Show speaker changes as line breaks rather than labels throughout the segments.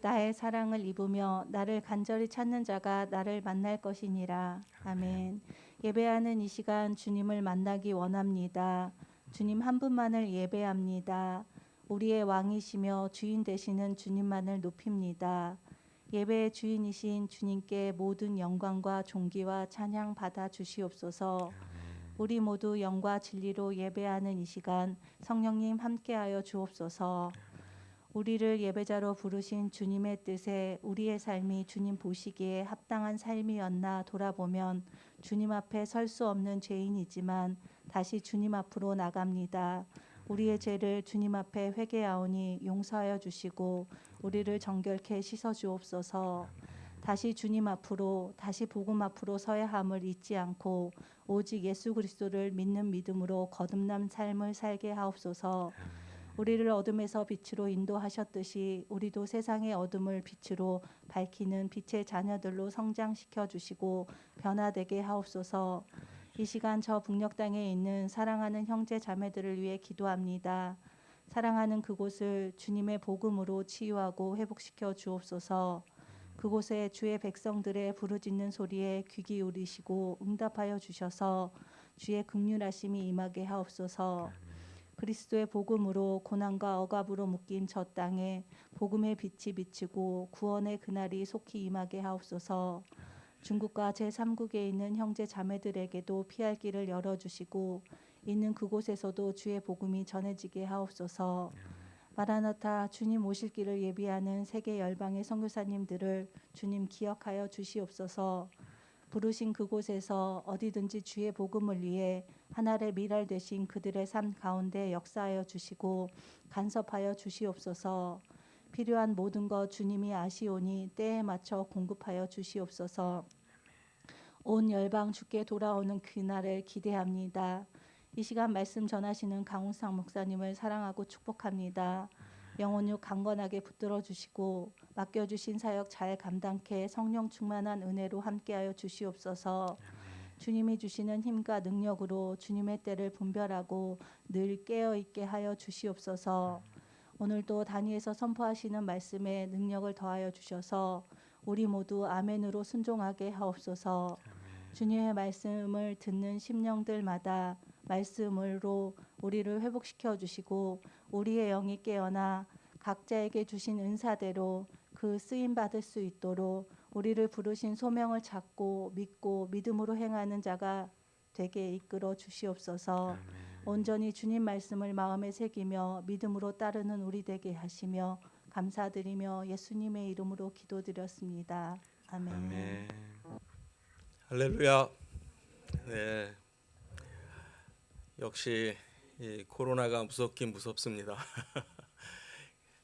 나의 사랑을 입으며 나를 간절히 찾는 자가 나를 만날 것이니라. 아멘. 예배하는 이 시간 주님을 만나기 원합니다. 주님 한 분만을 예배합니다. 우리의 왕이시며 주인 되시는 주님만을 높입니다. 예배의 주인이신 주님께 모든 영광과 존귀와 찬양 받아 주시옵소서. 우리 모두 영과 진리로 예배하는 이 시간 성령님 함께하여 주옵소서. 우리를 예배자로 부르신 주님의 뜻에 우리의 삶이 주님 보시기에 합당한 삶이었나 돌아보면 주님 앞에 설 수 없는 죄인이지만 다시 주님 앞으로 나갑니다. 우리의 죄를 주님 앞에 회개하오니 용서하여 주시고 우리를 정결케 씻어 주옵소서. 다시 주님 앞으로, 다시 복음 앞으로 서야 함을 잊지 않고 오직 예수 그리스도를 믿는 믿음으로 거듭난 삶을 살게 하옵소서. 우리를 어둠에서 빛으로 인도하셨듯이 우리도 세상의 어둠을 빛으로 밝히는 빛의 자녀들로 성장시켜 주시고 변화되게 하옵소서. 이 시간 저 북녘 땅에 있는 사랑하는 형제 자매들을 위해 기도합니다. 사랑하는 그곳을 주님의 복음으로 치유하고 회복시켜 주옵소서. 그곳에 주의 백성들의 부르짖는 소리에 귀 기울이시고 응답하여 주셔서 주의 긍휼하심이 임하게 하옵소서. 그리스도의 복음으로 고난과 억압으로 묶인 저 땅에 복음의 빛이 비치고 구원의 그날이 속히 임하게 하옵소서. 중국과 제3국에 있는 형제 자매들에게도 피할 길을 열어주시고 있는 그곳에서도 주의 복음이 전해지게 하옵소서. 마라나타 주님 오실 길을 예비하는 세계 열방의 선교사님들을 주님 기억하여 주시옵소서. 부르신 그곳에서 어디든지 주의 복음을 위해 하늘의 미랄 되신 그들의 삶 가운데 역사하여 주시고 간섭하여 주시옵소서. 필요한 모든 것 주님이 아시오니 때에 맞춰 공급하여 주시옵소서. 온 열방 주께 돌아오는 그날을 기대합니다. 이 시간 말씀 전하시는 강훈상 목사님을 사랑하고 축복합니다. 영혼을 강건하게 붙들어 주시고 맡겨주신 사역 잘 감당케 성령 충만한 은혜로 함께하여 주시옵소서. 주님이 주시는 힘과 능력으로 주님의 때를 분별하고 늘 깨어있게 하여 주시옵소서. 오늘도 단위에서 선포하시는 말씀에 능력을 더하여 주셔서 우리 모두 아멘으로 순종하게 하옵소서. 주님의 말씀을 듣는 심령들마다 말씀으로 우리를 회복시켜 주시고 우리의 영이 깨어나 각자에게 주신 은사대로 그 쓰임 받을 수 있도록 우리를 부르신 소명을 찾고 믿고 믿음으로 행하는 자가 되게 이끌어 주시옵소서. 온전히 주님 말씀을 마음에 새기며 믿음으로 따르는 우리 되게 하시며 감사드리며 예수님의 이름으로 기도드렸습니다. 아멘.
아멘. 할렐루야. 네. 역시 이 코로나가 무섭긴 무섭습니다.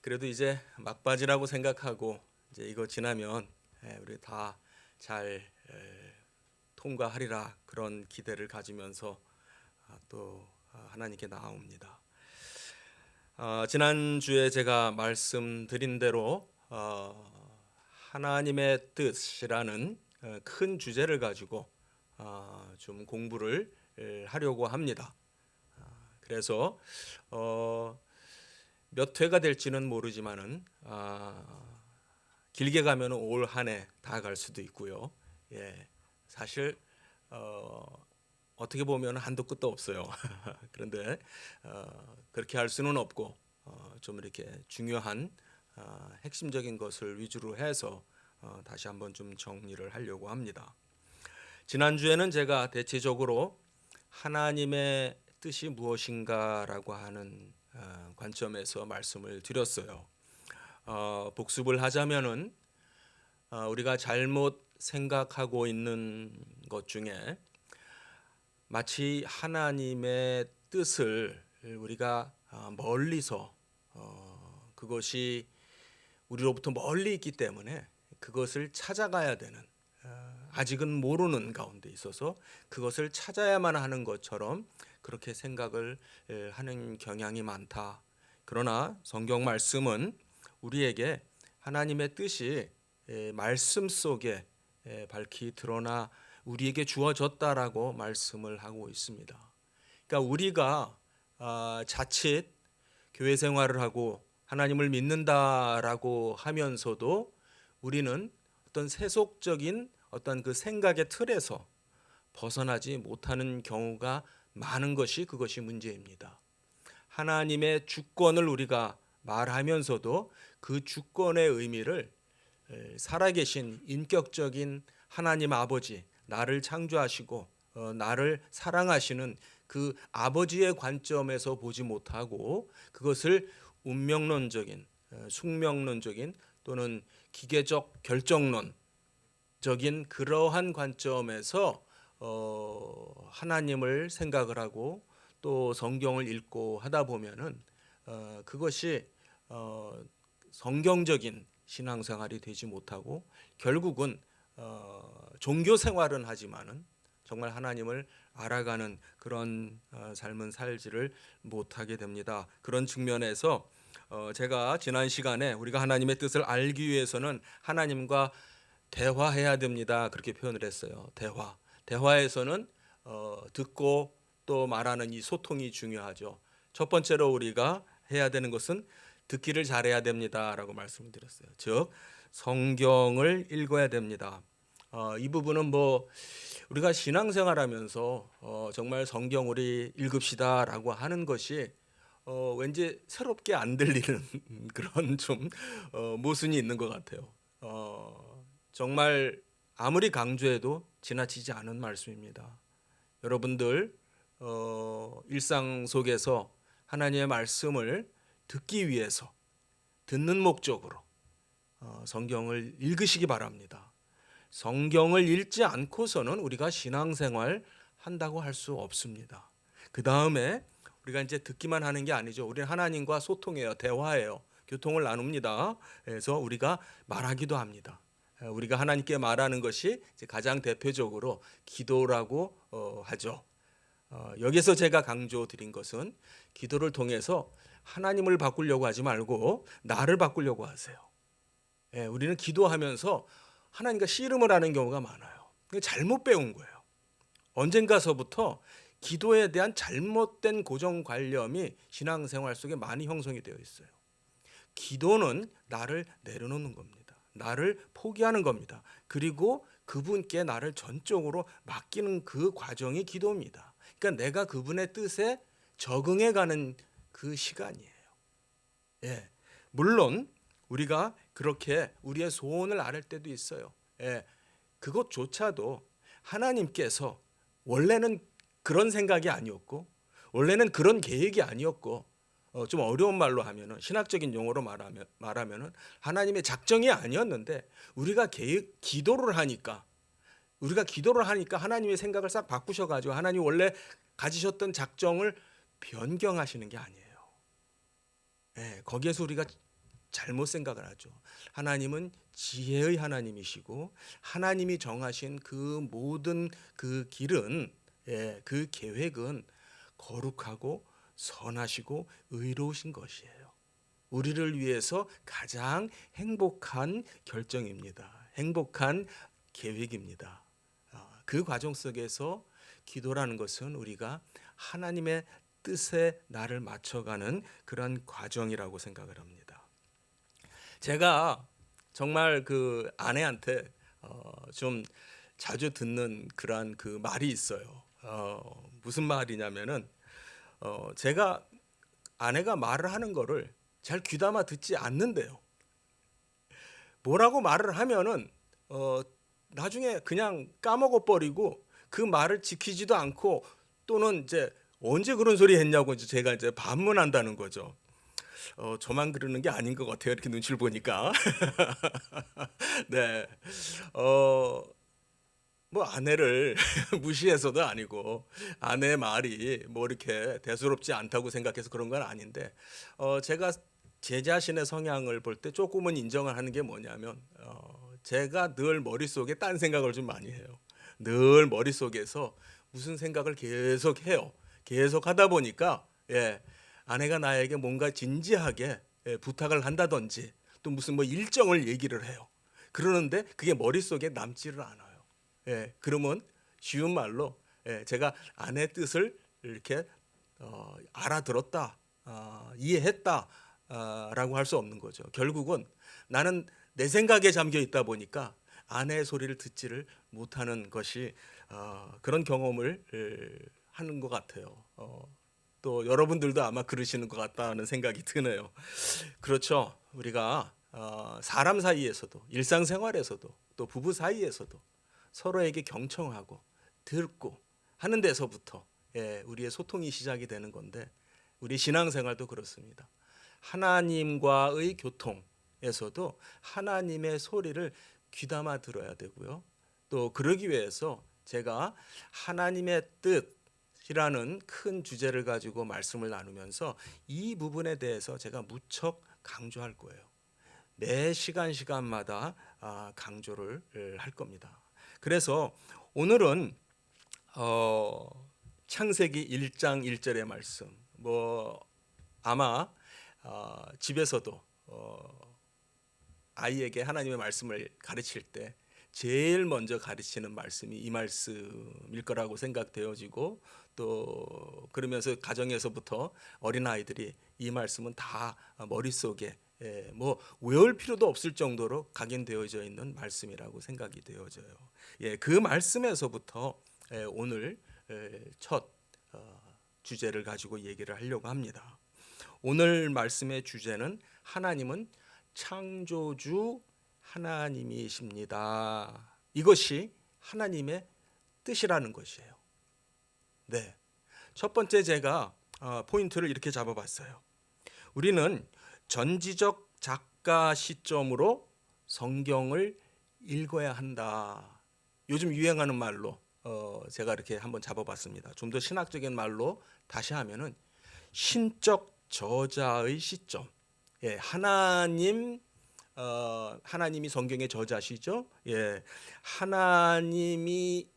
그래도 이제 막바지라고 생각하고 이제 이거 지나면 우리 다 잘 통과하리라 그런 기대를 가지면서 또 하나님께 나아옵니다. 지난주에 제가 말씀드린 대로 하나님의 뜻이라는 큰 주제를 가지고 좀 공부를 하려고 합니다. 그래서 몇 회가 될지는 모르지만은 길게 가면 올 한 해 다 갈 수도 있고요. 사실 어떻게 보면 한도 끝도 없어요. 그런데 그렇게 할 수는 없고 좀 이렇게 중요한 핵심적인 것을 위주로 해서 다시 한번 좀 정리를 하려고 합니다. 지난주에는 제가 대체적으로 하나님의 뜻이 무엇인가라고 하는 관점에서 말씀을 드렸어요. 복습을 하자면은 우리가 잘못 생각하고 있는 것 중에 마치 하나님의 뜻을 우리가 멀리서 그것이 우리로부터 멀리 있기 때문에 그것을 찾아가야 되는 아직은 모르는 가운데 있어서 그것을 찾아야만 하는 것처럼 그렇게 생각을 하는 경향이 많다. 그러나 성경 말씀은 우리에게 하나님의 뜻이 말씀 속에 밝히 드러나 우리에게 주어졌다라고 말씀을 하고 있습니다. 그러니까 우리가 자칫 교회 생활을 하고 하나님을 믿는다라고 하면서도 우리는 어떤 세속적인 어떤 그 생각의 틀에서 벗어나지 못하는 경우가 많은 것이 그것이 문제입니다. 하나님의 주권을 우리가 말하면서도 그 주권의 의미를 살아계신 인격적인 하나님 아버지, 나를 창조하시고 나를 사랑하시는 그 아버지의 관점에서 보지 못하고 그것을 운명론적인, 숙명론적인 또는 기계적 결정론적인 그러한 관점에서 하나님을 생각을 하고 또 성경을 읽고 하다 보면은 그것이 성경적인 신앙생활이 되지 못하고 결국은 종교 생활은 하지만은 정말 하나님을 알아가는 그런 삶은 살지를 못하게 됩니다. 그런 측면에서 제가 지난 시간에 우리가 하나님의 뜻을 알기 위해서는 하나님과 대화해야 됩니다. 그렇게 표현을 했어요. 대화에서는 듣고 또 말하는 이 소통이 중요하죠. 첫 번째로 우리가 해야 되는 것은 듣기를 잘해야 됩니다라고 말씀을 드렸어요. 즉 성경을 읽어야 됩니다. 이 부분은 뭐 우리가 신앙생활하면서 정말 성경 우리 읽읍시다라고 하는 것이 왠지 새롭게 안 들리는 그런 좀 모순이 있는 것 같아요. 정말 아무리 강조해도 지나치지 않은 말씀입니다. 여러분들 일상 속에서 하나님의 말씀을 듣기 위해서 듣는 목적으로 성경을 읽으시기 바랍니다. 성경을 읽지 않고서는 우리가 신앙생활 한다고 할 수 없습니다. 그 다음에 우리가 이제 듣기만 하는 게 아니죠. 우리는 하나님과 소통해요, 대화해요, 교통을 나눕니다. 그래서 우리가 말하기도 합니다. 우리가 하나님께 말하는 것이 이제 가장 대표적으로 기도라고 하죠. 여기서 제가 강조드린 것은 기도를 통해서 하나님을 바꾸려고 하지 말고 나를 바꾸려고 하세요. 우리는 기도하면서 하나님과 씨름을 하는 경우가 많아요. 잘못 배운 거예요. 언젠가서부터 기도에 대한 잘못된 고정관념이 신앙생활 속에 많이 형성이 되어 있어요. 기도는 나를 내려놓는 겁니다. 나를 포기하는 겁니다. 그리고 그분께 나를 전적으로 맡기는 그 과정이 기도입니다. 그러니까 내가 그분의 뜻에 적응해가는 그 시간이에요. 물론 우리가 그렇게 우리의 소원을 아뢰 때도 있어요. 그것조차도 하나님께서 원래는 그런 생각이 아니었고 원래는 그런 계획이 아니었고 좀 어려운 말로 하면은 신학적인 용어로 말하면은 하나님의 작정이 아니었는데 기도를 하니까 하나님의 생각을 싹 바꾸셔가지고 하나님 원래 가지셨던 작정을 변경하시는 게 아니에요. 거기에서 우리가 잘못 생각을 하죠. 하나님은 지혜의 하나님이시고 하나님이 정하신 그 모든 그 길은 그 계획은 거룩하고 선하시고 의로우신 것이에요. 우리를 위해서 가장 행복한 결정입니다. 행복한 계획입니다. 그 과정 속에서 기도라는 것은 우리가 하나님의 뜻에 나를 맞춰가는 그런 과정이라고 생각을 합니다. 제가 정말 그 아내한테 좀 자주 듣는 그런 그 말이 있어요. 무슨 말이냐면은 제가 아내가 말을 하는 거를 잘 귀담아 듣지 않는데요. 뭐라고 말을 하면은 나중에 그냥 까먹어 버리고 그 말을 지키지도 않고 또는 이제 언제 그런 소리 했냐고 제가 이제 반문한다는 거죠. 저만 그러는 게 아닌 것 같아요. 이렇게 눈치를 보니까. 네. 뭐 아내를 무시해서도 아니고 아내의 말이 뭐 이렇게 대수롭지 않다고 생각해서 그런 건 아닌데 제가 제 자신의 성향을 볼 때 조금은 인정을 하는 게 뭐냐면 제가 늘 머릿속에 딴 생각을 좀 많이 해요. 늘 머릿속에서 무슨 생각을 계속 해요. 계속 하다 보니까 아내가 나에게 뭔가 진지하게 부탁을 한다든지 또 무슨 뭐 일정을 얘기를 해요. 그러는데 그게 머릿속에 남지를 않아요. 그러면 쉬운 말로 제가 아내 뜻을 이렇게 알아들었다, 이해했다 라고 할 수 없는 거죠. 결국은 나는 내 생각에 잠겨 있다 보니까 아내의 소리를 듣지를 못하는 것이 그런 경험을 하는 것 같아요. 또 여러분들도 아마 그러시는 것 같다는 생각이 드네요. 그렇죠. 우리가 사람 사이에서도 일상생활에서도 또 부부 사이에서도 서로에게 경청하고 듣고 하는 데서부터 우리의 소통이 시작이 되는 건데 우리 신앙생활도 그렇습니다. 하나님과의 교통에서도 하나님의 소리를 귀담아 들어야 되고요. 또 그러기 위해서 제가 하나님의 뜻이라는 큰 주제를 가지고 말씀을 나누면서 이 부분에 대해서 제가 무척 강조할 거예요. 매 시간마다 강조를 할 겁니다. 그래서 오늘은 창세기 1장 1절의 말씀, 아마 집에서도 아이에게 하나님의 말씀을 가르칠 때 제일 먼저 가르치는 말씀이 이 말씀일 거라고 생각되어지고 또 그러면서 가정에서부터 어린아이들이 이 말씀은 다 머릿속에 외울 필요도 없을 정도로 각인되어져 있는 말씀이라고 생각이 되어져요. 그 말씀에서부터 오늘 첫 주제를 가지고 얘기를 하려고 합니다. 오늘 말씀의 주제는 하나님은 창조주 하나님이십니다. 이것이 하나님의 뜻이라는 것이에요. 네. 첫 번째 제가 포인트를 이렇게 잡아봤어요. 우리는 전지적 작가 시점으로 성경을 읽어야 한다. 요즘 유행하는 말로 제가 이렇게 한번 잡아봤습니다. 좀 더 신학적인 말로 다시 하면은 신적 저자의 시점. 하나님이 성경의 저자시죠. 하나님이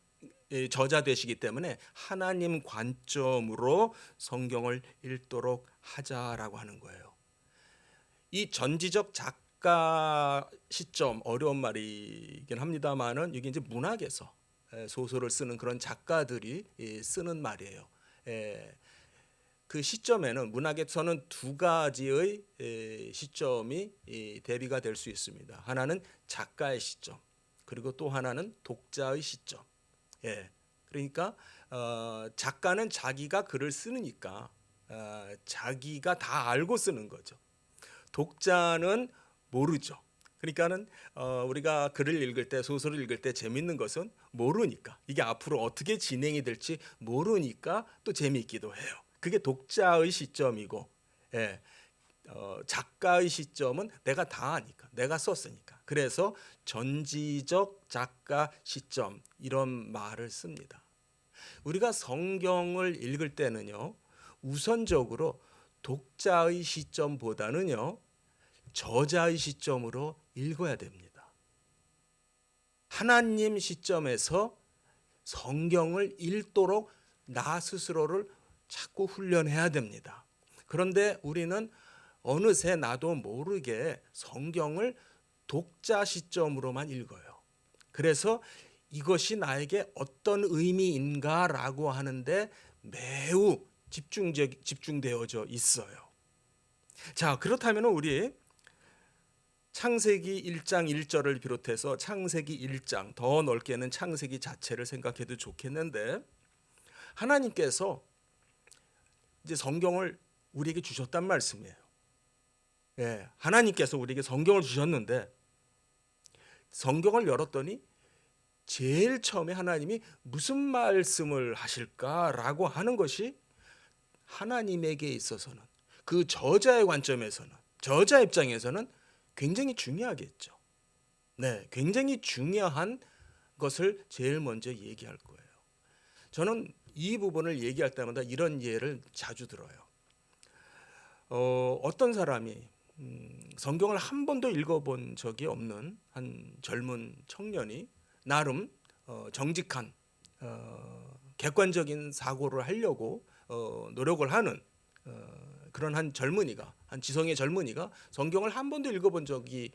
저자 되시기 때문에 하나님 관점으로 성경을 읽도록 하자라고 하는 거예요. 이 전지적 작가 시점 어려운 말이긴 합니다만은 이게 이제 문학에서 소설을 쓰는 그런 작가들이 쓰는 말이에요. 그 시점에는 문학에서는 두 가지의 시점이 대비가 될 수 있습니다. 하나는 작가의 시점, 그리고 또 하나는 독자의 시점. 그러니까 작가는 자기가 글을 쓰니까 자기가 다 알고 쓰는 거죠. 독자는 모르죠. 그러니까는 우리가 글을 읽을 때, 소설을 읽을 때 재밌는 것은 모르니까, 이게 앞으로 어떻게 진행이 될지 모르니까 또 재미있기도 해요. 그게 독자의 시점이고, 작가의 시점은 내가 다 아니까, 내가 썼으니까. 그래서 전지적 작가 시점, 이런 말을 씁니다. 우리가 성경을 읽을 때는요, 우선적으로 독자의 시점보다는요, 저자의 시점으로 읽어야 됩니다. 하나님 시점에서 성경을 읽도록 나 스스로를 자꾸 훈련해야 됩니다. 그런데 우리는 어느새 나도 모르게 성경을 독자 시점으로만 읽어요. 그래서 이것이 나에게 어떤 의미인가라고 하는데 매우 집중되어져 있어요. 자, 그렇다면 우리 창세기 1장 1절을 비롯해서 창세기 1장, 더 넓게는 창세기 자체를 생각해도 좋겠는데, 하나님께서 이제 성경을 우리에게 주셨단 말씀이에요. 하나님께서 우리에게 성경을 주셨는데, 성경을 열었더니 제일 처음에 하나님이 무슨 말씀을 하실까라고 하는 것이 하나님에게 있어서는, 그 저자의 관점에서는, 저자 입장에서는 굉장히 중요하겠죠. 굉장히 중요한 것을 제일 먼저 얘기할 거예요. 저는 이 부분을 얘기할 때마다 이런 예를 자주 들어요. 어떤 사람이 성경을 한 번도 읽어본 적이 없는 한 젊은 청년이 나름 정직한 객관적인 사고를 하려고 노력을 하는 그런 한 지성의 젊은이가 성경을 한 번도 읽어본 적이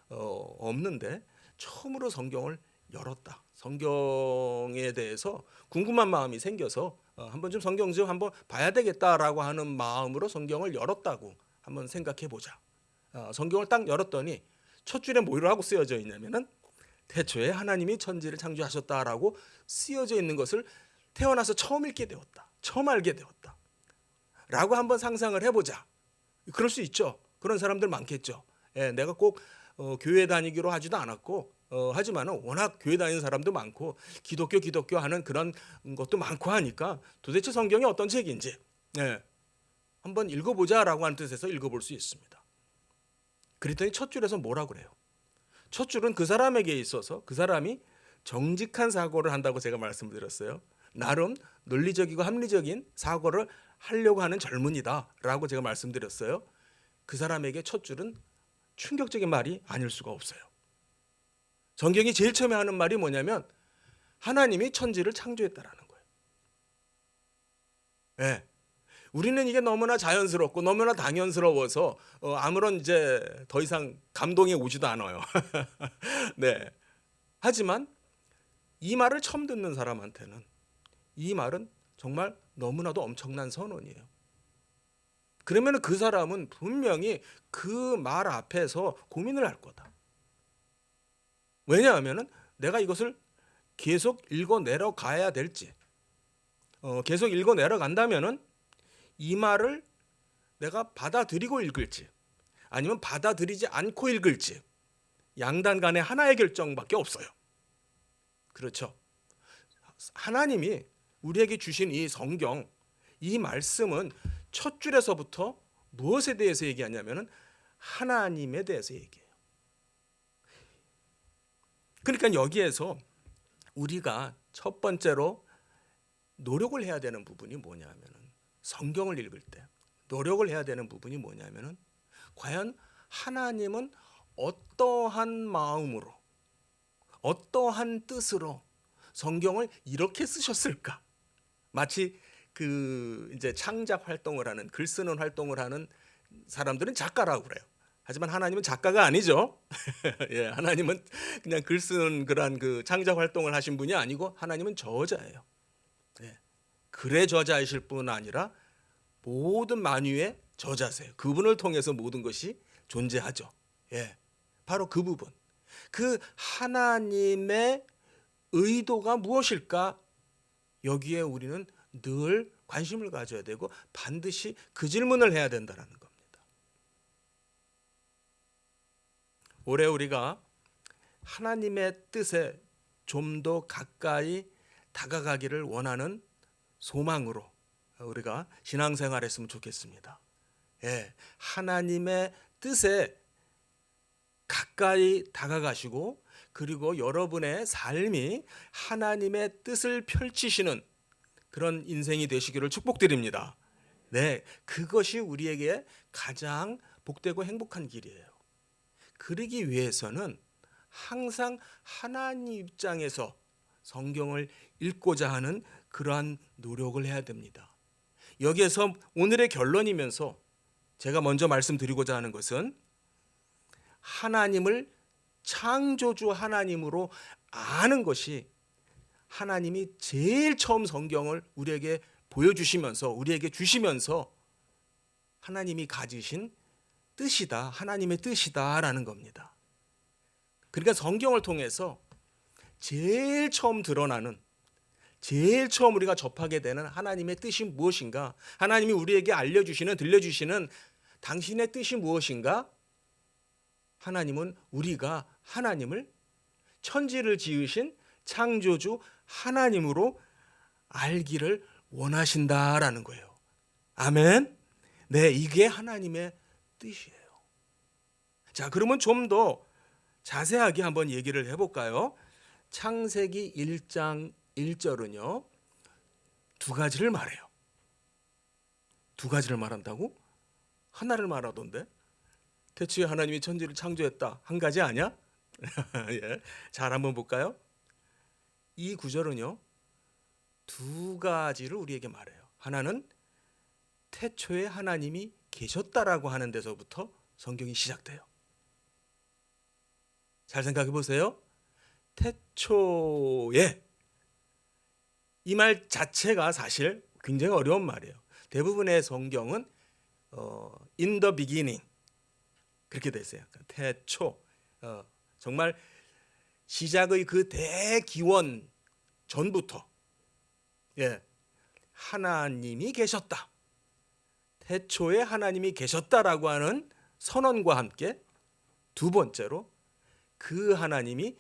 없는데 처음으로 성경을 열었다. 성경에 대해서 궁금한 마음이 생겨서 한번 좀 성경 좀 한번 봐야 되겠다라고 하는 마음으로 성경을 열었다고 한번 생각해 보자. 성경을 딱 열었더니 첫 줄에 뭐라고 쓰여져 있냐면은 태초에 하나님이 천지를 창조하셨다라고 쓰여져 있는 것을 태어나서 처음 읽게 되었다. 처음 알게 되었다. 라고 한번 상상을 해보자. 그럴 수 있죠. 그런 사람들 많겠죠. 예, 내가 꼭 교회 다니기로 하지도 않았고 하지만 워낙 교회 다니는 사람도 많고 기독교 하는 그런 것도 많고 하니까 도대체 성경이 어떤 책인지 한번 읽어보자라고 하는 뜻에서 읽어볼 수 있습니다. 그랬더니 첫 줄에서 뭐라 그래요? 첫 줄은 그 사람에게 있어서 그 사람이 정직한 사고를 한다고 제가 말씀드렸어요. 나름 논리적이고 합리적인 사고를 하려고 하는 젊은이다라고 제가 말씀드렸어요. 그 사람에게 첫 줄은 충격적인 말이 아닐 수가 없어요. 성경이 제일 처음에 하는 말이 뭐냐면 하나님이 천지를 창조했다라는 거예요. 네. 우리는 이게 너무나 자연스럽고 너무나 당연스러워서 아무런 이제 더 이상 감동이 오지도 않아요. 네. 하지만 이 말을 처음 듣는 사람한테는 이 말은 정말 너무나도 엄청난 선언이에요. 그러면 그 사람은 분명히 그 말 앞에서 고민을 할 거다. 왜냐하면 내가 이것을 계속 읽어내려 가야 될지, 계속 읽어내려 간다면은 이 말을 내가 받아들이고 읽을지, 아니면 받아들이지 않고 읽을지, 양단 간의 하나의 결정밖에 없어요. 그렇죠. 하나님이 우리에게 주신 이 성경, 이 말씀은 첫 줄에서부터 무엇에 대해서 얘기하냐면은 하나님에 대해서 얘기해요. 그러니까 여기에서 우리가 첫 번째로 노력을 해야 되는 부분이 뭐냐면은 성경을 읽을 때 노력을 해야 되는 부분이 뭐냐면은 과연 하나님은 어떠한 마음으로 어떠한 뜻으로 성경을 이렇게 쓰셨을까? 마치 그 이제 창작 활동을 하는 글 쓰는 활동을 하는 사람들은 작가라고 그래요. 하지만 하나님은 작가가 아니죠. 예, 하나님은 그냥 글 쓰는 그런 그 창작 활동을 하신 분이 아니고 하나님은 저자예요. 예, 글의 저자이실 뿐 아니라 모든 만유의 저자세요. 그분을 통해서 모든 것이 존재하죠. 예, 바로 그 부분. 그 하나님의 의도가 무엇일까? 여기에 우리는 늘 관심을 가져야 되고 반드시 그 질문을 해야 된다는 겁니다. 올해 우리가 하나님의 뜻에 좀 더 가까이 다가가기를 원하는 소망으로 우리가 신앙생활했으면 좋겠습니다. 예, 하나님의 뜻에 가까이 다가가시고 그리고 여러분의 삶이 하나님의 뜻을 펼치시는 그런 인생이 되시기를 축복드립니다. 네, 그것이 우리에게 가장 복되고 행복한 길이에요. 그러기 위해서는 항상 하나님 입장에서 성경을 읽고자 하는 그러한 노력을 해야 됩니다. 여기에서 오늘의 결론이면서 제가 먼저 말씀드리고자 하는 것은 하나님을 창조주 하나님으로 아는 것이 하나님이 제일 처음 성경을 우리에게 보여주시면서 우리에게 주시면서 하나님이 가지신 뜻이다. 하나님의 뜻이다라는 겁니다. 그러니까 성경을 통해서 제일 처음 드러나는 제일 처음 우리가 접하게 되는 하나님의 뜻이 무엇인가? 하나님이 우리에게 알려주시는 들려주시는 당신의 뜻이 무엇인가? 하나님은 우리가 하나님을 천지를 지으신 창조주 하나님으로 알기를 원하신다라는 거예요. 아멘. 네, 이게 하나님의 뜻이에요. 자, 그러면 좀 더 자세하게 한번 얘기를 해볼까요? 창세기 1장 1절은요 두 가지를 말해요. 두 가지를 말한다고? 하나를 말하던데? 태초에 하나님이 천지를 창조했다. 한 가지 아니야? 예. 잘 한번 볼까요? 이 구절은요 두 가지를 우리에게 말해요. 하나는 태초에 하나님이 계셨다라고 하는 데서부터 성경이 시작돼요. 잘 생각해 보세요. 태초에 이 말 자체가 사실 굉장히 어려운 말이에요. 대부분의 성경은 in the beginning 그렇게 돼 있어요. 태초 정말 시작의 그 대기원 전부터 하나님이 계셨다. 태초에 하나님이 계셨다라고 하는 선언과 함께 두 번째로 그 하나님이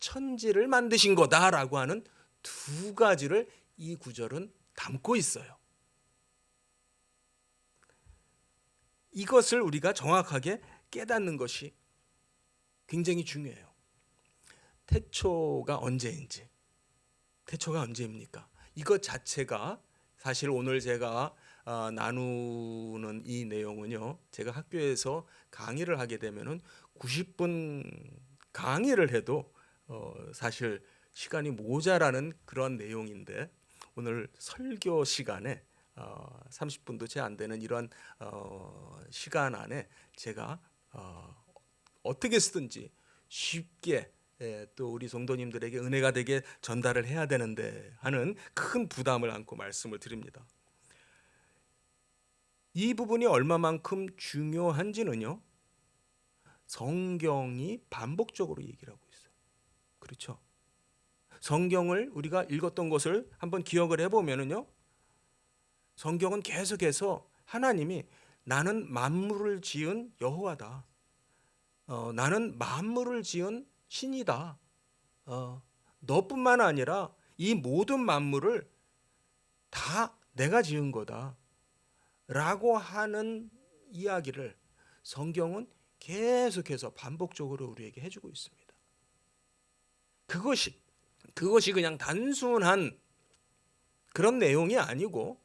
천지를 만드신 거다라고 하는 두 가지를 이 구절은 담고 있어요. 이것을 우리가 정확하게 깨닫는 것이 굉장히 중요해요. 태초가 언제인지, 태초가 언제입니까? 이것 자체가 사실 오늘 제가 나누는 이 내용은요, 제가 학교에서 강의를 하게 되면은 90분 강의를 해도 사실 시간이 모자라는 그런 내용인데, 오늘 설교 시간에 30분도 채 안 되는 이런 시간 안에 제가 어떻게 쓰든지 쉽게 또 우리 성도님들에게 은혜가 되게 전달을 해야 되는데 하는 큰 부담을 안고 말씀을 드립니다. 이 부분이 얼마만큼 중요한지는요, 성경이 반복적으로 얘기를 하고 있어요. 그렇죠? 성경을 우리가 읽었던 것을 한번 기억을 해보면은요, 성경은 계속해서 하나님이 나는 만물을 지은 여호와다. 나는 만물을 지은 신이다. 너뿐만 아니라 이 모든 만물을 다 내가 지은 거다. 라고 하는 이야기를 성경은 계속해서 반복적으로 우리에게 해주고 있습니다. 그것이 그냥 단순한 그런 내용이 아니고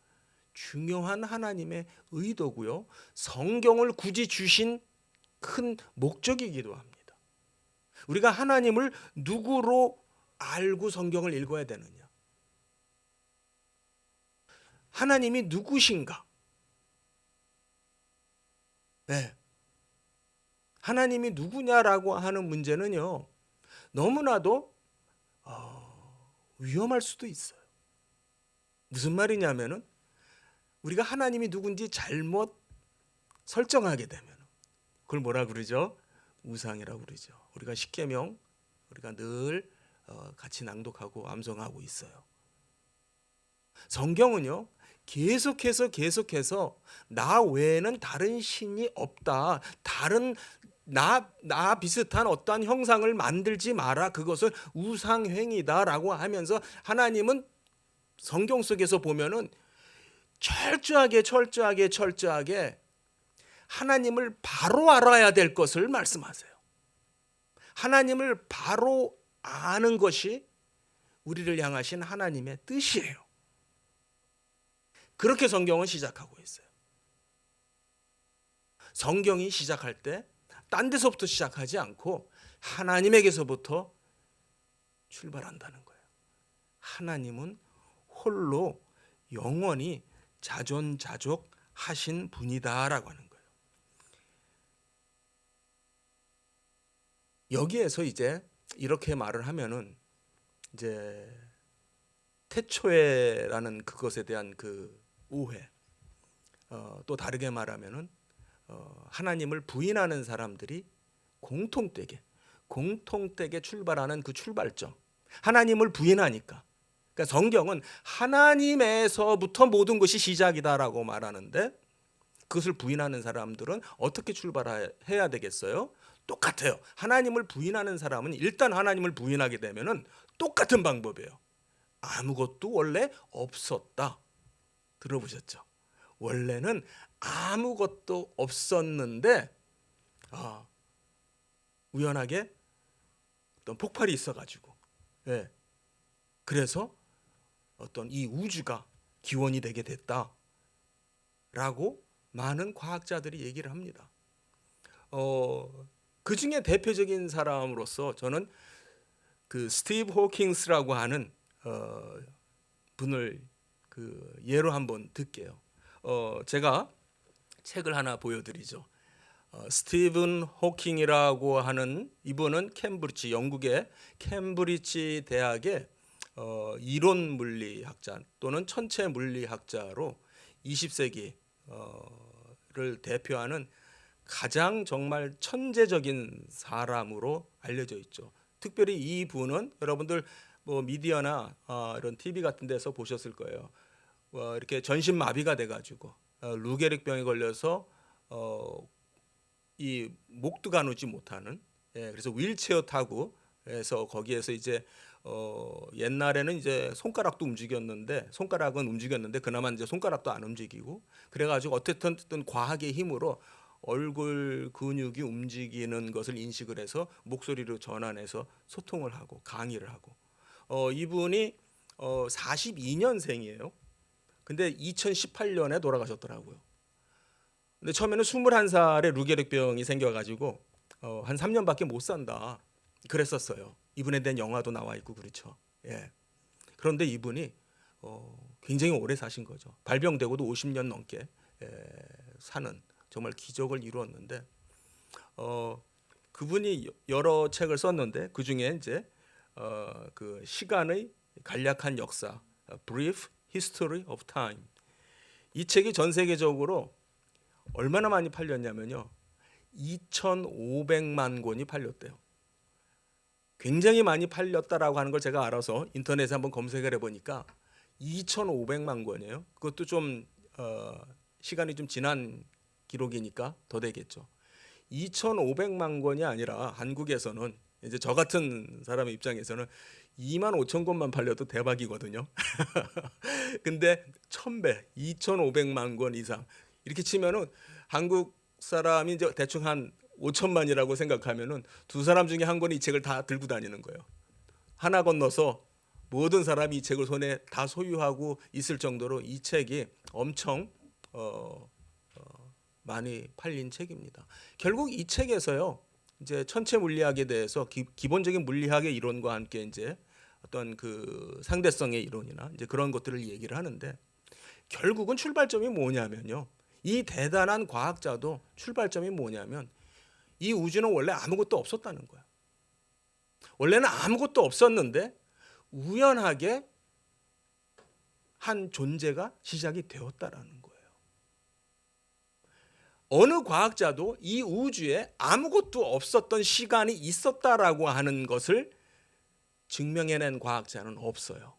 중요한 하나님의 의도고요. 성경을 굳이 주신 큰 목적이기도 합니다. 우리가 하나님을 누구로 알고 성경을 읽어야 되느냐? 하나님이 누구신가? 하나님이 누구냐라고 하는 문제는요, 너무나도 위험할 수도 있어요. 무슨 말이냐면은 우리가 하나님이 누군지 잘못 설정하게 되면 그걸 뭐라 그러죠? 우상이라고 그러죠. 우리가 십계명 우리가 늘 같이 낭독하고 암송하고 있어요. 성경은요, 계속해서 나 외에는 다른 신이 없다. 다른 나 비슷한 어떠한 형상을 만들지 마라. 그것은 우상행위다라고 하면서 하나님은 성경 속에서 보면은 철저하게 하나님을 바로 알아야 될 것을 말씀하세요. 하나님을 바로 아는 것이 우리를 향하신 하나님의 뜻이에요. 그렇게 성경은 시작하고 있어요. 성경이 시작할 때 딴 데서부터 시작하지 않고 하나님에게서부터 출발한다는 거예요. 하나님은 홀로 영원히 자존자족 하신 분이다라고 하는 거예요. 여기에서 이제 이렇게 말을 하면은 이제 태초에라는 그것에 대한 그 오해, 또 다르게 말하면은 하나님을 부인하는 사람들이 공통되게 출발하는 그 출발점, 하나님을 부인하니까. 그러니까 성경은 하나님에서부터 모든 것이 시작이다라고 말하는데, 그것을 부인하는 사람들은 어떻게 출발해야 되겠어요? 똑같아요. 하나님을 부인하는 사람은 일단 하나님을 부인하게 되면은 똑같은 방법이에요. 아무것도 원래 없었다. 들어보셨죠? 원래는 아무것도 없었는데 우연하게 어떤 폭발이 있어가지고, 그래서 어떤 이 우주가 기원이 되게 됐다라고 많은 과학자들이 얘기를 합니다. 그 중에 대표적인 사람으로서 저는 그 스티브 호킹스라고 하는 분을 그 예로 한번 들게요. 제가 책을 하나 보여드리죠. 스티븐 호킹이라고 하는 이분은 케임브리지, 영국의 케임브리지 대학의 이론 물리학자 또는 천체 물리학자로 20세기 대표하는 가장 정말 천재적인 사람으로 알려져 있죠. 특별히 이 분은 여러분들 뭐 미디어나 이런 TV 같은 데서 보셨을 거예요. 이렇게 전신 마비가 돼가지고 루게릭병에 걸려서 이 목도 가누지 못하는, 그래서 윌체어 타고, 그래서 거기에서 이제 옛날에는 이제 손가락은 움직였는데 그나마 이제 손가락도 안 움직이고, 그래가지고 어쨌든 과학의 힘으로 얼굴 근육이 움직이는 것을 인식을 해서 목소리로 전환해서 소통을 하고 강의를 하고, 이분이 42년생이에요. 근데 2018년에 돌아가셨더라고요. 근데 처음에는 21살에 루게릭병이 생겨가지고 한 3년밖에 못 산다 그랬었어요. 이분에 대한 영화도 나와 있고 그렇죠. 예. 그런데 이분이 굉장히 오래 사신 거죠. 발병되고도 50년 넘게 사는 정말 기적을 이루었는데, 그분이 여러 책을 썼는데 그 중에 이제 그 시간의 간략한 역사, Brief History of Time, 이 책이 전 세계적으로 얼마나 많이 팔렸냐면요, 2,500만 권이 팔렸대요. 굉장히 많이 팔렸다라고 하는 걸 제가 알아서 인터넷에 한번 검색을 해보니까 2,500만 권이에요. 그것도 좀 시간이 좀 지난 기록이니까 더 되겠죠. 2,500만 권이 아니라 한국에서는 이제 저 같은 사람의 입장에서는 25,000권만 팔려도 대박이거든요. 근데 1,000배, 2,500만 권 이상 이렇게 치면은 한국 사람이 이제 대충 한 5천만이라고 생각하면은 두 사람 중에 한 권이 이 책을 다 들고 다니는 거예요. 하나 건너서 모든 사람이 이 책을 손에 다 소유하고 있을 정도로 이 책이 엄청 많이 팔린 책입니다. 결국 이 책에서요, 이제 천체 물리학에 대해서 기본적인 물리학의 이론과 함께 이제 어떤 그 상대성의 이론이나 이제 그런 것들을 얘기를 하는데, 결국은 출발점이 뭐냐면요, 이 대단한 과학자도 출발점이 뭐냐면 이 우주는 원래 아무것도 없었다는 거야. 원래는 아무것도 없었는데 우연하게 한 존재가 시작이 되었다라는 거예요. 어느 과학자도 이 우주에 아무것도 없었던 시간이 있었다라고 하는 것을 증명해낸 과학자는 없어요.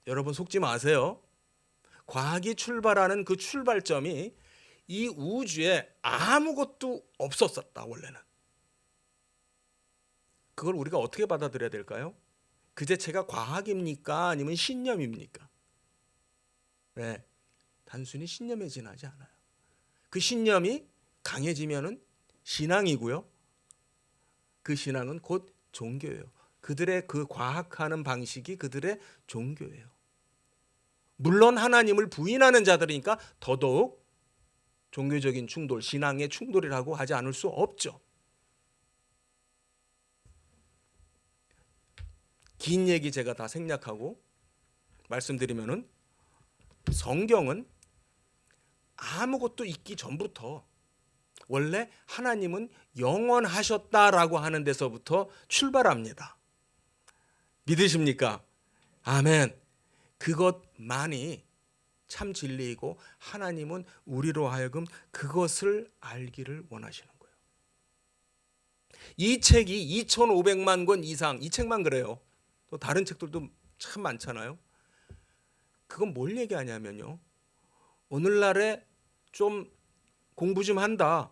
여러분 속지 마세요. 과학이 출발하는 그 출발점이 이 우주에 아무것도 없었었다, 원래는. 그걸 우리가 어떻게 받아들여야 될까요? 그 자체가 과학입니까? 아니면 신념입니까? 네, 단순히 신념에 지나지 않아요. 그 신념이 강해지면은 신앙이고요. 그 신앙은 곧 종교예요. 그들의 그 과학하는 방식이 그들의 종교예요. 물론 하나님을 부인하는 자들이니까 더더욱 종교적인 충돌, 신앙의 충돌이라고 하지 않을 수 없죠. 긴 얘기 제가 다 생략하고 말씀드리면은, 성경은 아무것도 있기 전부터 원래 하나님은 영원하셨다라고 하는 데서부터 출발합니다. 믿으십니까? 아멘. 그것만이 참 진리이고 하나님은 우리로 하여금 그것을 알기를 원하시는 거예요. 이 책이 2,500만 권 이상, 이 책만 그래요. 또 다른 책들도 참 많잖아요. 그건 뭘 얘기하냐면요, 오늘날에 좀 공부 좀 한다,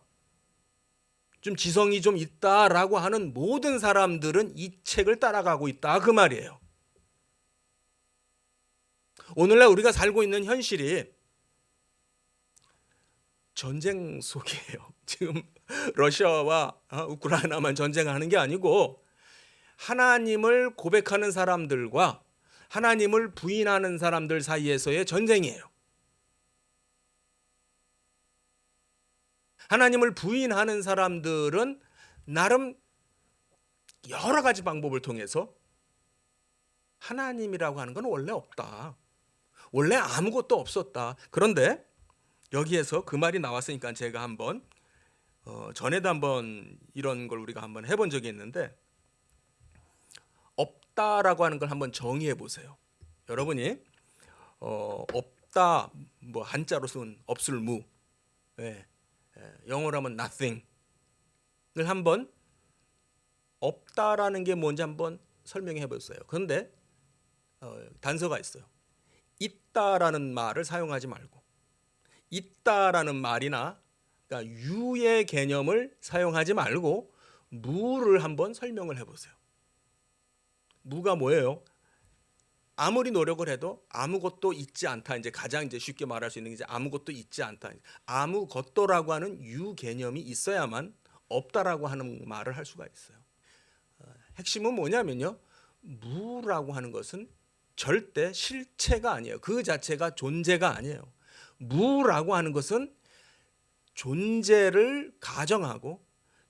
좀 지성이 좀 있다라고 하는 모든 사람들은 이 책을 따라가고 있다, 그 말이에요. 오늘날 우리가 살고 있는 현실이 전쟁 속이에요. 지금 러시아와 우크라이나만 전쟁하는 게 아니고 하나님을 고백하는 사람들과 하나님을 부인하는 사람들 사이에서의 전쟁이에요. 하나님을 부인하는 사람들은 나름 여러 가지 방법을 통해서 하나님이라고 하는 건 원래 없다, 원래 아무것도 없었다. 그런데 여기에서 그 말이 나왔으니까 제가 한번 전에도 한번 이런 걸 우리가 한번 해본 적이 있는데, 없다라고 하는 걸 한번 정의해 보세요. 여러분이 없다, 뭐 한자로 쓴 없을 무, 영어로 하면 nothing을 한번 없다라는 게 뭔지 한번 설명해 보세요. 그런데 단서가 있어요. 있다라는 말을 사용하지 말고 있다라는 말이나 그러니까 유의 개념을 사용하지 말고 무를 한번 설명을 해보세요. 무가 뭐예요? 아무리 노력을 해도 아무것도 있지 않다. 이제 가장 이제 쉽게 말할 수 있는 게 이제 아무것도 있지 않다. 아무것도라고 하는 유 개념이 있어야만 없다라고 하는 말을 할 수가 있어요. 핵심은 뭐냐면요. 무라고 하는 것은 절대 실체가 아니에요. 그 자체가 존재가 아니에요. 무라고 하는 것은 존재를 가정하고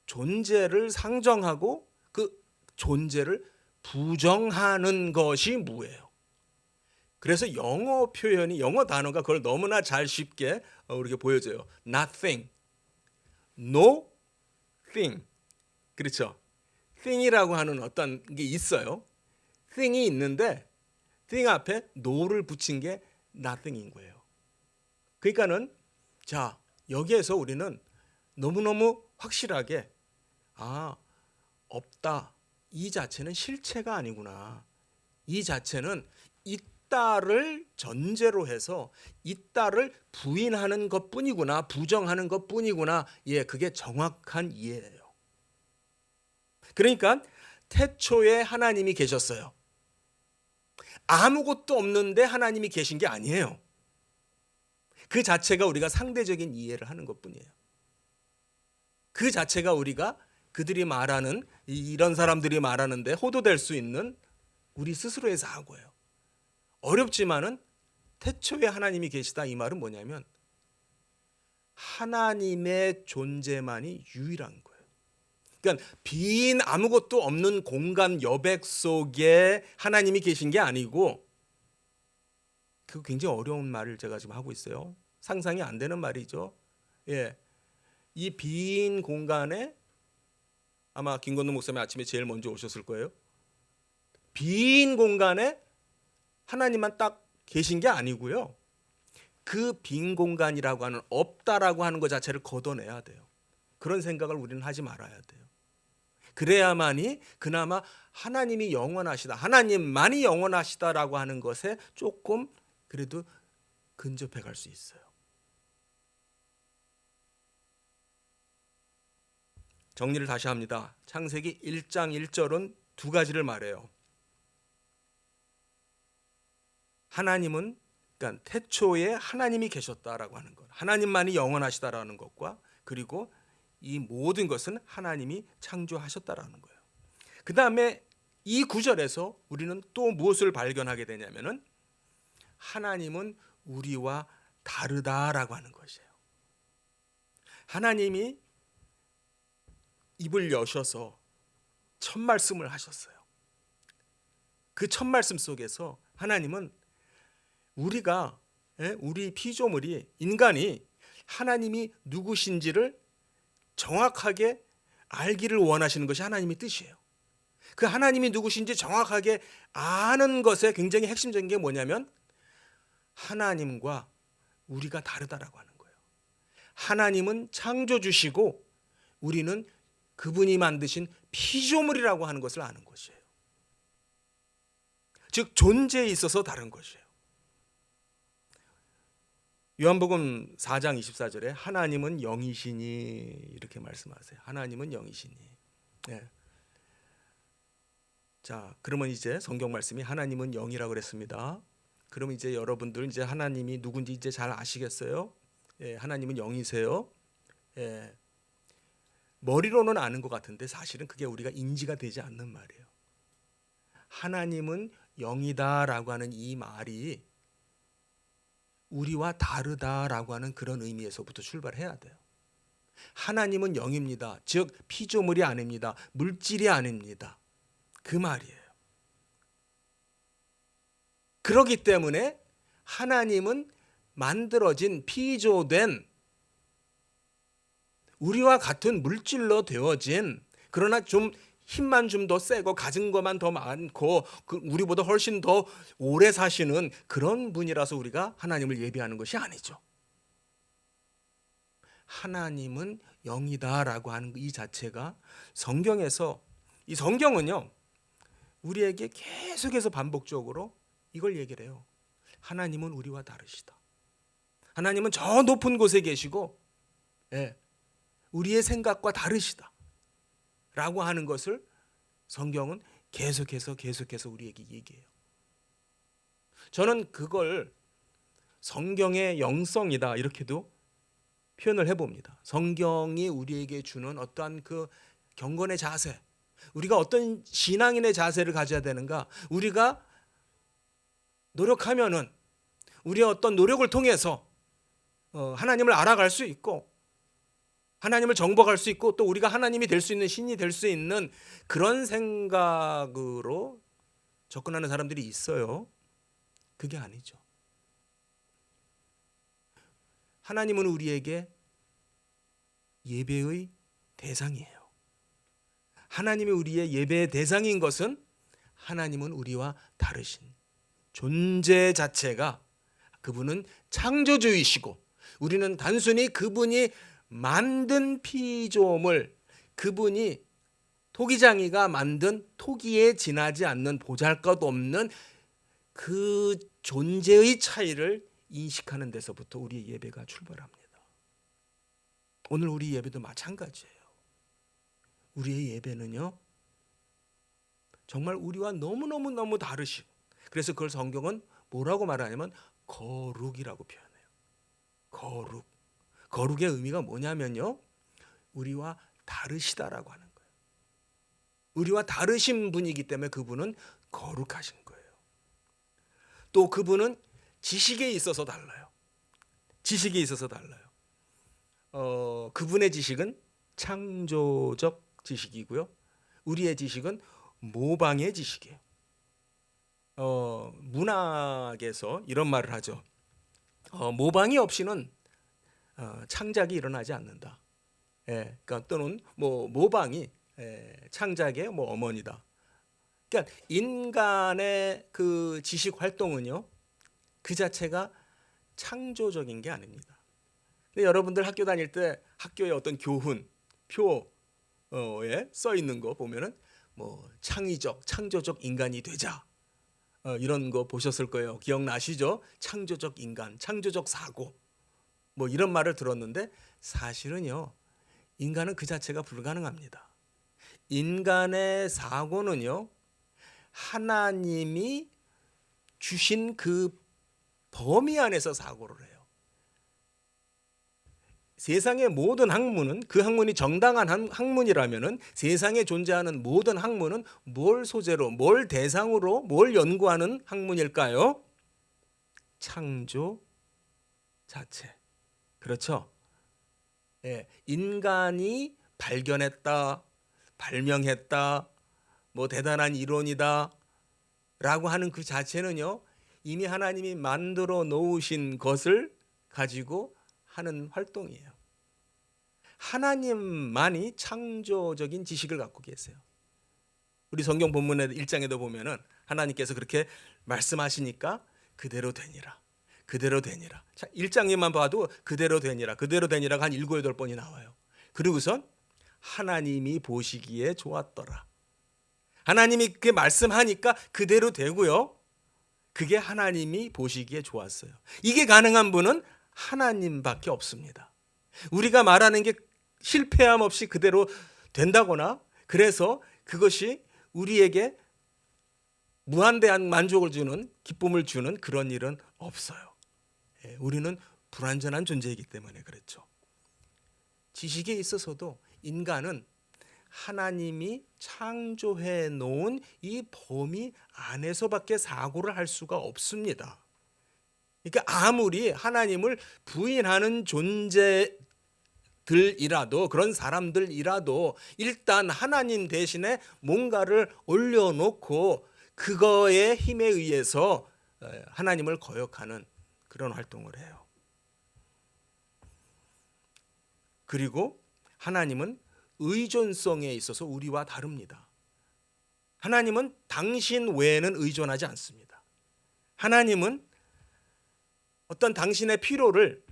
존재를 상정하고 그 존재를 부정하는 것이 무예요. 그래서 영어 표현이 영어 단어가 그걸 너무나 잘 쉽게 우리에게 보여줘요. Nothing, no thing. 그렇죠? thing이라고 하는 어떤 게 있어요. thing이 있는데 thing 앞에 no를 붙인 게 nothing인 거예요. 그러니까는 자 여기에서 우리는 너무너무 확실하게 없다. 이 자체는 실체가 아니구나. 이 자체는 있다를 전제로 해서 있다를 부인하는 것뿐이구나. 부정하는 것뿐이구나. 그게 정확한 이해예요. 그러니까 태초에 하나님이 계셨어요. 아무것도 없는데 하나님이 계신 게 아니에요. 그 자체가 우리가 상대적인 이해를 하는 것뿐이에요. 그 자체가 우리가 그들이 말하는 이런 사람들이 말하는데 호도될 수 있는 우리 스스로의 사고예요. 어렵지만은 태초에 하나님이 계시다 이 말은 뭐냐면 하나님의 존재만이 유일한 거예요. 그러니까 빈 아무것도 없는 공간 여백 속에 하나님이 계신 게 아니고 그 굉장히 어려운 말을 제가 지금 하고 있어요. 상상이 안 되는 말이죠. 이 빈 공간에 아마 김건우 목사님 아침에 제일 먼저 오셨을 거예요. 빈 공간에 하나님만 딱 계신 게 아니고요. 그 빈 공간이라고 하는 없다라고 하는 것 자체를 걷어내야 돼요. 그런 생각을 우리는 하지 말아야 돼요. 그래야만이 그나마 하나님이 영원하시다. 하나님만이 영원하시다라고 하는 것에 조금 그래도 근접해 갈 수 있어요. 정리를 다시 합니다. 창세기 1장 1절은 두 가지를 말해요. 하나님은 그러니까 태초에 하나님이 계셨다라고 하는 것, 하나님만이 영원하시다라는 것과 그리고 이 모든 것은 하나님이 창조하셨다라는 거예요. 그 다음에 이 구절에서 우리는 또 무엇을 발견하게 되냐면은 하나님은 우리와 다르다라고 하는 것이에요. 하나님이 입을 여셔서 첫 말씀을 하셨어요. 그 첫 말씀 속에서 하나님은 우리가 우리 피조물이 인간이 하나님이 누구신지를 정확하게 알기를 원하시는 것이 하나님의 뜻이에요. 그 하나님이 누구신지 정확하게 아는 것에 굉장히 핵심적인 게 뭐냐면 하나님과 우리가 다르다라고 하는 거예요. 하나님은 창조주시고 우리는 그분이 만드신 피조물이라고 하는 것을 아는 것이에요. 즉 존재에 있어서 다른 것이에요. 요한복음 4장 24절에 하나님은 영이시니 이렇게 말씀하세요. 하나님은 영이시니. 자, 그러면 이제 성경 말씀이 하나님은 영이라고 그랬습니다. 그러면 이제 여러분들 이제 하나님이 누군지 이제 잘 아시겠어요? 하나님은 영이세요. 머리로는 아는 것 같은데 사실은 그게 우리가 인지가 되지 않는 말이에요. 하나님은 영이다라고 하는 이 말이 우리와 다르다라고 하는 그런 의미에서부터 출발해야 돼요. 하나님은 영입니다. 즉 피조물이 아닙니다. 물질이 아닙니다. 그 말이에요. 그렇기 때문에 하나님은 만들어진 피조된 우리와 같은 물질로 되어진 그러나 좀 힘만 좀 더 세고 가진 것만 더 많고 우리보다 훨씬 더 오래 사시는 그런 분이라서 우리가 하나님을 예배하는 것이 아니죠. 하나님은 영이다라고 하는 이 자체가 성경에서, 이 성경은요 우리에게 계속해서 반복적으로 이걸 얘기를 해요. 하나님은 우리와 다르시다. 하나님은 저 높은 곳에 계시고 우리의 생각과 다르시다 라고 하는 것을 성경은 계속해서 우리에게 얘기해요. 저는 그걸 성경의 영성이다 이렇게도 표현을 해봅니다. 성경이 우리에게 주는 어떠한 그 경건의 자세, 우리가 어떤 신앙인의 자세를 가져야 되는가, 우리가 노력하면은 우리의 어떤 노력을 통해서 하나님을 알아갈 수 있고 하나님을 정복할 수 있고 또 우리가 하나님이 될 수 있는 신이 될 수 있는 그런 생각으로 접근하는 사람들이 있어요. 그게 아니죠. 하나님은 우리에게 예배의 대상이에요. 하나님이 우리의 예배의 대상인 것은 하나님은 우리와 다르신 존재 자체가, 그분은 창조주이시고 우리는 단순히 그분이 만든 피조물, 그분이 토기장이가 만든 토기에 지나지 않는 보잘것없는 그 존재의 차이를 인식하는 데서부터 우리의 예배가 출발합니다. 오늘 우리 예배도 마찬가지예요. 우리의 예배는요 정말 우리와 너무너무 다르신, 그래서 그걸 성경은 뭐라고 말하냐면 거룩이라고 표현해요. 거룩의 의미가 뭐냐면요 우리와 다르시다라고 하는 거예요. 우리와 다르신 분이기 때문에 그분은 거룩하신 거예요. 또 그분은 지식에 있어서 달라요. 그분의 지식은 창조적 지식이고요. 우리의 지식은 모방의 지식이에요. 문학에서 이런 말을 하죠. 모방이 없이는 창작이 일어나지 않는다. 그러니까 또는 모방이 창작의 어머니다. 그러니까 인간의 그 지식 활동은요 그 자체가 창조적인 게 아닙니다. 근데 여러분들 학교 다닐 때 학교의 어떤 교훈 표에 써 있는 거 보면은 창조적 인간이 되자 이런 거 보셨을 거예요. 기억나시죠? 창조적 인간, 창조적 사고 이런 말을 들었는데 사실은요 인간은 그 자체가 불가능합니다. 인간의 사고는요 하나님이 주신 그 범위 안에서 사고를 해요. 세상의 모든 학문은, 그 학문이 정당한 학문이라면은 세상에 존재하는 모든 학문은 뭘 소재로, 뭘 대상으로, 뭘 연구하는 학문일까요? 창조 자체. 그렇죠? 인간이 발견했다, 발명했다, 대단한 이론이다 라고 하는 그 자체는요 이미 하나님이 만들어 놓으신 것을 가지고 하는 활동이에요. 하나님만이 창조적인 지식을 갖고 계세요. 우리 성경 본문의 1장에도 보면은 하나님께서 그렇게 말씀하시니까 그대로 되니라. 자, 1장에만 봐도 그대로 되니라가 한 7, 8번이 나와요. 그리고선 하나님이 보시기에 좋았더라. 하나님이 그렇게 말씀하니까 그대로 되고요. 그게 하나님이 보시기에 좋았어요. 이게 가능한 분은 하나님밖에 없습니다. 우리가 말하는 게 실패함 없이 그대로 된다거나 그래서 그것이 우리에게 무한대한 만족을 주는, 기쁨을 주는 그런 일은 없어요. 우리는 불완전한 존재이기 때문에 그렇죠. 지식에 있어서도 인간은 하나님이 창조해 놓은 이 범위 안에서밖에 사고를 할 수가 없습니다. 그러니까 아무리 하나님을 부인하는 존재들이라도, 그런 사람들이라도 일단 하나님 대신에 뭔가를 올려놓고 그거의 힘에 의해서 하나님을 거역하는 그런 활동을 해요. 그리고 하나님은 의존성에 있어서 우리와 다릅니다. 하나님은 당신 외에는 의존하지 않습니다. 하나님은 어떤 당신의 필요를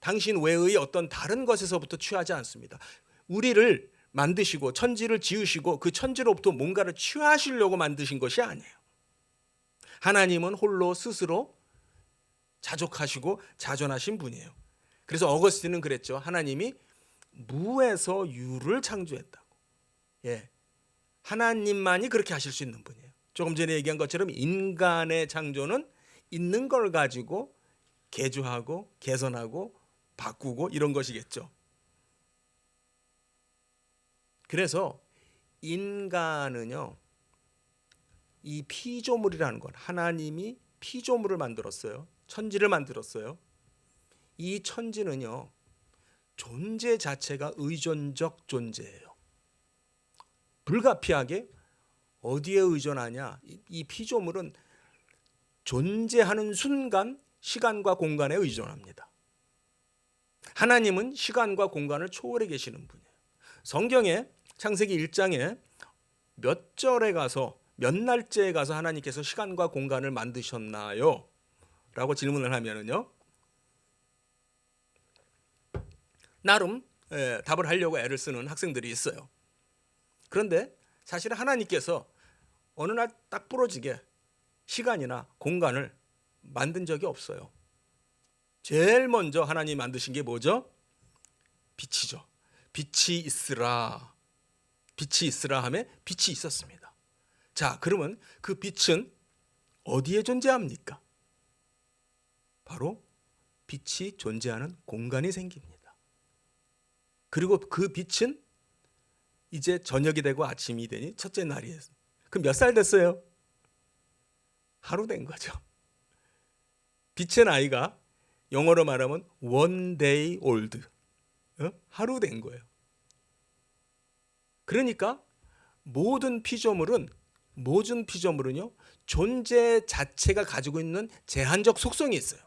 당신 외의 어떤 다른 것에서부터 취하지 않습니다. 우리를 만드시고 천지를 지으시고 그 천지로부터 뭔가를 취하시려고 만드신 것이 아니에요. 하나님은 홀로 스스로 자족하시고 자존하신 분이에요. 그래서 어거스틴은 그랬죠. 하나님이 무에서 유를 창조했다고. 예, 하나님만이 그렇게 하실 수 있는 분이에요. 조금 전에 얘기한 것처럼 인간의 창조는 있는 걸 가지고 개조하고 개선하고 바꾸고 이런 것이겠죠. 그래서 인간은요, 이 피조물이라는 것, 하나님이 피조물을 만들었어요. 천지를 만들었어요. 이 천지는요, 존재 자체가 의존적 존재예요. 불가피하게 어디에 의존하냐? 이 피조물은 존재하는 순간 시간과 공간에 의존합니다. 하나님은 시간과 공간을 초월해 계시는 분이에요. 성경에 창세기 1장에 몇 절에 가서 몇 날째에 가서 하나님께서 시간과 공간을 만드셨나요? 라고 질문을 하면은요, 나름 답을 하려고 애를 쓰는 학생들이 있어요. 그런데 사실 하나님께서 어느 날 딱 부러지게 시간이나 공간을 만든 적이 없어요. 제일 먼저 하나님 만드신 게 뭐죠? 빛이죠. 빛이 있으라. 빛이 있으라 하며 빛이 있었습니다. 자, 그러면 그 빛은 어디에 존재합니까? 바로 빛이 존재하는 공간이 생깁니다. 그리고 그 빛은 이제 저녁이 되고 아침이 되니 첫째 날이에요. 그럼 몇 살 됐어요? 하루 된 거죠. 빛의 나이가 영어로 말하면 one day old. 하루 된 거예요. 그러니까 모든 피조물은요, 존재 자체가 가지고 있는 제한적 속성이 있어요.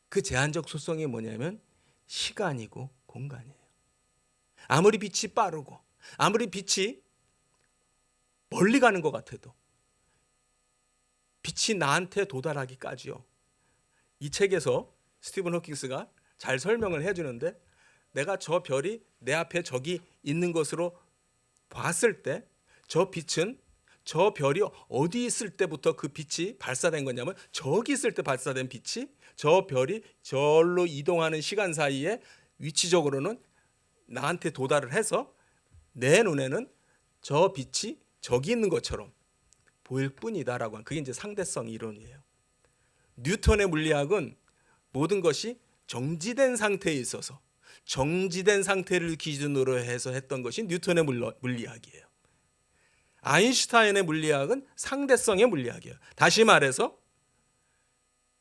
그 제한적 속성이 뭐냐면 시간이고 공간이에요. 아무리 빛이 빠르고 아무리 빛이 멀리 가는 것 같아도 빛이 나한테 도달하기까지요. 이 책에서 스티븐 호킹스가 잘 설명을 해주는데, 내가 저 별이 내 앞에 저기 있는 것으로 봤을 때 저 빛은 저 별이 어디 있을 때부터 그 빛이 발사된 거냐면, 저기 있을 때 발사된 빛이 저 별이 절로 이동하는 시간 사이에 위치적으로는 나한테 도달을 해서 내 눈에는 저 빛이 저기 있는 것처럼 보일 뿐이다라고 하는, 그게 이제 상대성 이론이에요. 뉴턴의 물리학은 모든 것이 정지된 상태에 있어서 정지된 상태를 기준으로 해서 했던 것이 뉴턴의 물리학이에요. 아인슈타인의 물리학은 상대성의 물리학이에요. 다시 말해서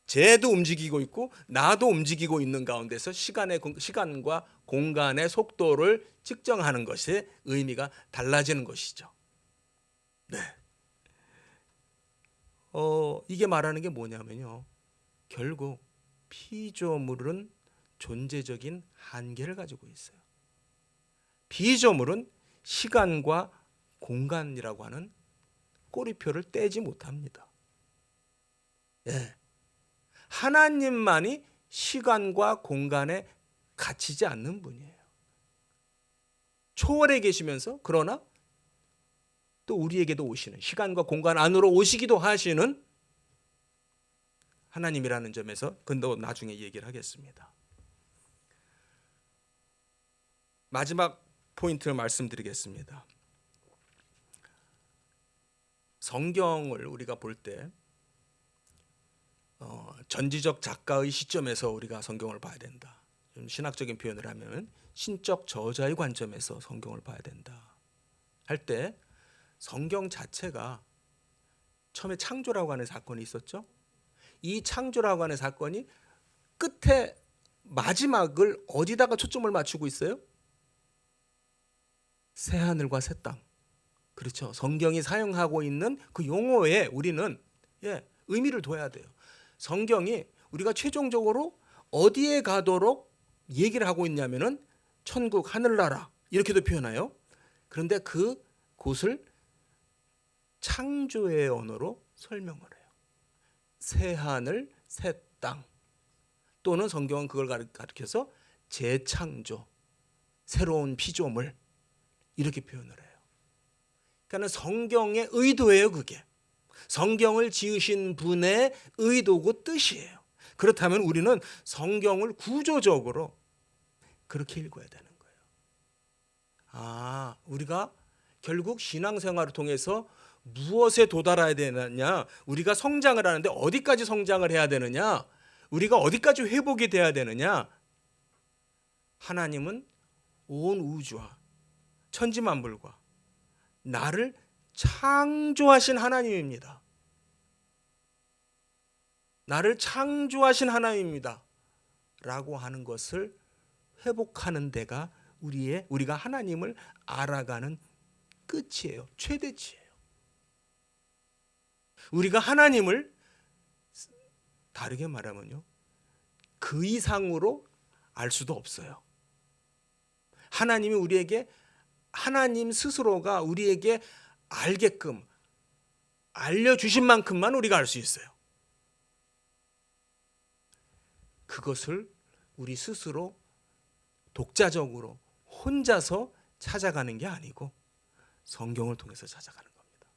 쟤도 움직이고 있고 나도 움직이고 있는 가운데서 시간과 공간의 속도를 측정하는 것의 의미가 달라지는 것이죠. 네. 이게 말하는 게 뭐냐면요, 결국 피조물은 존재적인 한계를 가지고 있어요. 피조물은 시간과 공간이라고 하는 꼬리표를 떼지 못합니다. 예. 하나님만이 시간과 공간에 갇히지 않는 분이에요. 초월해 계시면서 그러나 또 우리에게도 오시는, 시간과 공간 안으로 오시기도 하시는 하나님이라는 점에서 근데 나중에 얘기를 하겠습니다. 마지막 포인트를 말씀드리겠습니다. 성경을 우리가 볼 때 전지적 작가의 시점에서 우리가 성경을 봐야 된다. 좀 신학적인 표현을 하면 신적 저자의 관점에서 성경을 봐야 된다 할 때, 성경 자체가 처음에 창조라고 하는 사건이 있었죠. 이 창조라고 하는 사건이 끝에 마지막을 어디다가 초점을 맞추고 있어요? 새 하늘과 새 땅. 그렇죠. 성경이 사용하고 있는 그 용어에 우리는 의미를 둬야 돼요. 성경이 우리가 최종적으로 어디에 가도록 얘기를 하고 있냐면은 천국, 하늘나라 이렇게도 표현해요. 그런데 그 곳을 창조의 언어로 설명을 해요. 새 하늘, 새 땅. 또는 성경은 그걸 가리켜서 재창조, 새로운 피조물 이렇게 표현을 해요. 그러니까 성경의 의도예요. 그게 성경을 지으신 분의 의도고 뜻이에요. 그렇다면 우리는 성경을 구조적으로 그렇게 읽어야 되는 거예요. 우리가 결국 신앙생활을 통해서 무엇에 도달해야 되느냐, 우리가 성장을 하는데 어디까지 성장을 해야 되느냐, 우리가 어디까지 회복이 돼야 되느냐. 하나님은 온 우주와 천지만물과 나를 창조하신 하나님입니다. 나를 창조하신 하나님입니다 라고 하는 것을 회복하는 데가 우리가 하나님을 알아가는 끝이에요. 최대치예요. 우리가 하나님을 다르게 말하면요, 그 이상으로 알 수도 없어요. 하나님이 우리에게, 하나님 스스로가 우리에게 알게끔 알려주신 만큼만 우리가 알 수 있어요. 그것을 우리 스스로 독자적으로 혼자서 찾아가는 게 아니고 성경을 통해서 찾아가는 겁니다.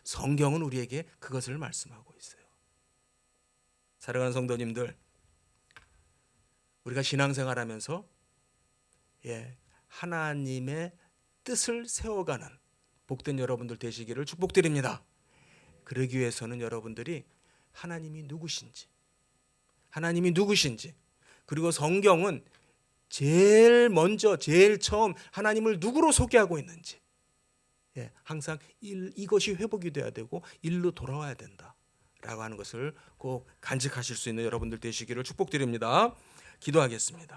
성경은 우리에게 그것을 말씀하고 있어요. 사랑하는 성도님들, 우리가 신앙생활하면서 하나님의 뜻을 세워가는 복된 여러분들 되시기를 축복드립니다. 그러기 위해서는 여러분들이 하나님이 누구신지, 그리고 성경은 제일 먼저 제일 처음 하나님을 누구로 소개하고 있는지, 항상 이것이 회복이 돼야 되고 일로 돌아와야 된다라고 하는 것을 꼭 간직하실 수 있는 여러분들 되시기를 축복드립니다. 기도하겠습니다.